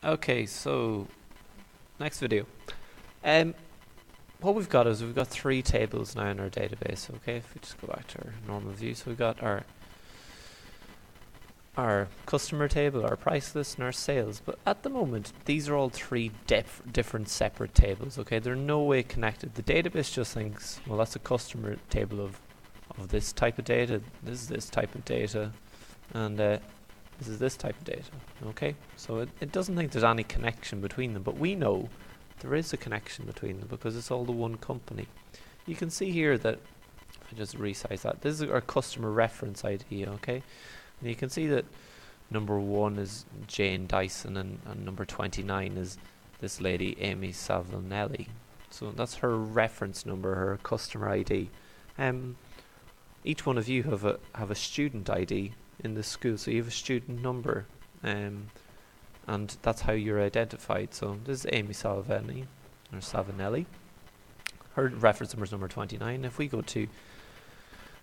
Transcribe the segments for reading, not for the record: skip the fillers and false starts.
Okay, so next video. Um, what we've got is we've got three tables now in our database. Okay, if we just go back to our normal view, so we've got our customer table, our price list, and our sales. But at the moment, these are all three different separate tables. Okay, they're no way connected. The database just thinks, well, that's a customer table of this type of data. This is this type of data, and this is this type of data. Okay, so it doesn't think there's any connection between them, but we know there is a connection between them because it's all the one company. You can see here that, if I just resize that, this is our customer reference ID, okay? And you can see that number 1 is Jane Dyson and number 29 is this lady Amy Savinelli. So that's her reference number, her customer ID. Each one of you have a student ID in the school, so you have a student number, and that's how you're identified. So this is Amy Savinelli, or Savinelli. Her reference number is number 29. If we go to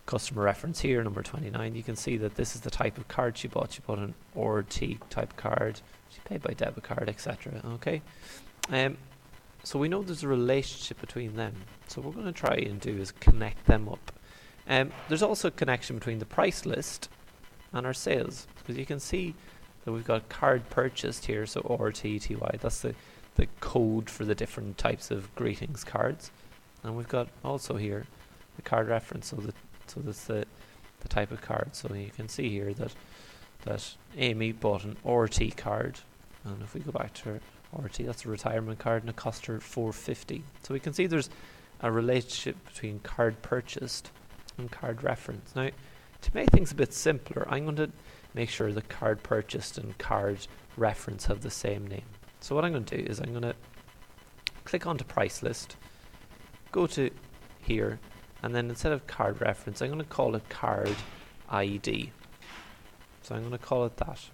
customer reference here, number 29, you can see that this is the type of card she bought. She bought an ORT type card. She paid by debit card, etc. Okay. So we know there's a relationship between them. So what we're going to try and do is connect them up. There's also a connection between the price list and our sales, because you can see that we've got card purchased here, so ORTTY, that's the code for the different types of greetings cards. And we've got also here the card reference, so that's the type of card. So you can see here that Amy bought an ORT card, and if we go back to her ORT, that's a retirement card, and it cost her $4.50. So we can see there's a relationship between card purchased and card reference. Now, to make things a bit simpler, I'm going to make sure the card purchased and card reference have the same name. So what I'm going to do is I'm going to click onto price list, go to here, and then instead of card reference, I'm going to call it card ID. So I'm going to call it that.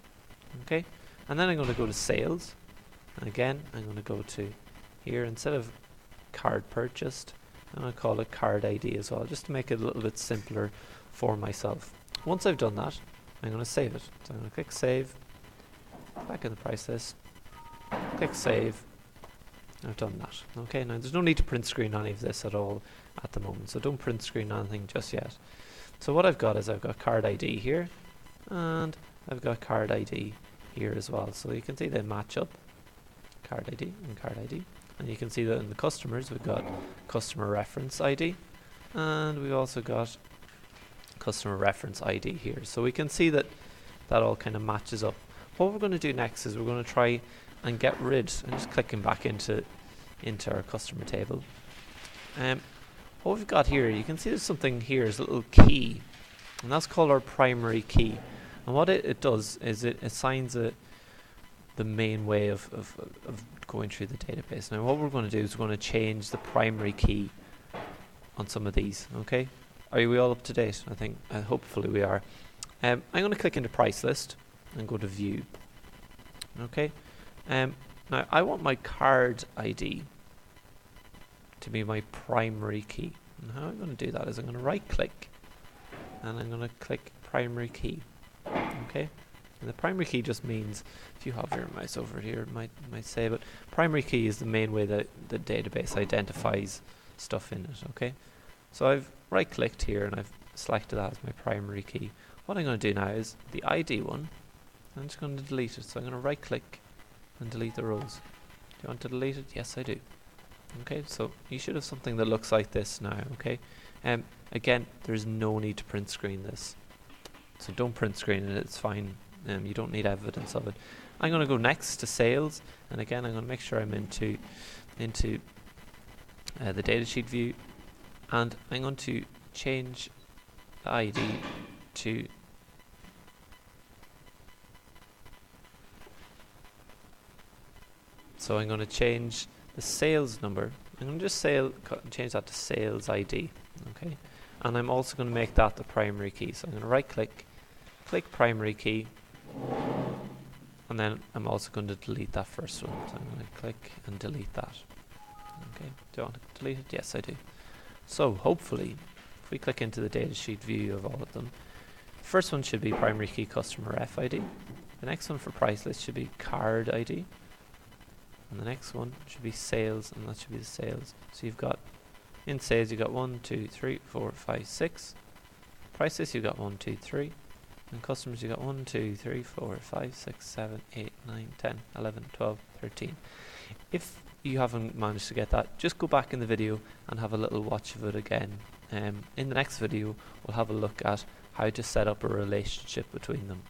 Okay, and then I'm going to go to sales, and again I'm going to go to here, instead of card purchased, I'm going to call it card ID as well, just to make it a little bit simpler for myself. Once I've done that, I'm going to save it. So I'm going to click save, back in the price list, click save. I've done that. Okay, now there's no need to print screen any of this at all at the moment, so don't print screen anything just yet. So what I've got is I've got card ID here, and I've got card ID here as well. So you can see they match up, card ID and card ID. And you can see that in the customers we've got customer reference ID, and we've also got customer reference ID here. So we can see that that all kind of matches up. What we're going to do next is we're going to try and get rid, I'm just clicking back into our customer table. What we've got here, you can see there's something here, is a little key, and that's called our primary key. And what it does is it assigns the main way of going through the database. Now what we're going to do is we're going to change the primary key on some of these. Okay, are we all up to date? I think hopefully we are. I'm going to click into price list and go to view. Okay, now I want my card ID to be my primary key, and how I'm going to do that is I'm going to right click and I'm going to click primary key. Okay, and the primary key just means, if you have your mouse over here, it might say, but primary key is the main way that the database identifies stuff in it. Okay, so I've right clicked here and I've selected that as my primary key. What I'm going to do now is the ID one, I'm just going to delete it. So I'm going to right click and delete the rows. Do you want to delete it? Yes, I do. Okay, so you should have something that looks like this now. Okay, again, there's no need to print screen this, so don't print screen it, it's fine. You don't need evidence of it. I'm going to go next to sales, and again I'm going to make sure I'm into the datasheet view, and I'm going to change the ID to so I'm going to change the sales number. I'm going to just change that to sales ID. Okay, and I'm also going to make that the primary key. So I'm going to right click, click primary key, and then I'm also going to delete that first one. So I'm going to click and delete that. Okay, do I want to delete it? Yes, I do. So hopefully, if we click into the datasheet view of all of them, the first one should be primary key customer ref ID. The next one for price list should be card ID. and the next one should be sales, and that should be the sales. So you've got, in sales you got 1, 2, 3, 4, 5, 6. Prices you got 1, 2, 3. And customers you got 1, 2, 3, 4, 5, 6, 7, 8, 9, 10, 11, 12, 13. If you haven't managed to get that, just go back in the video and have a little watch of it again. In the next video we'll have a look at how to set up a relationship between them.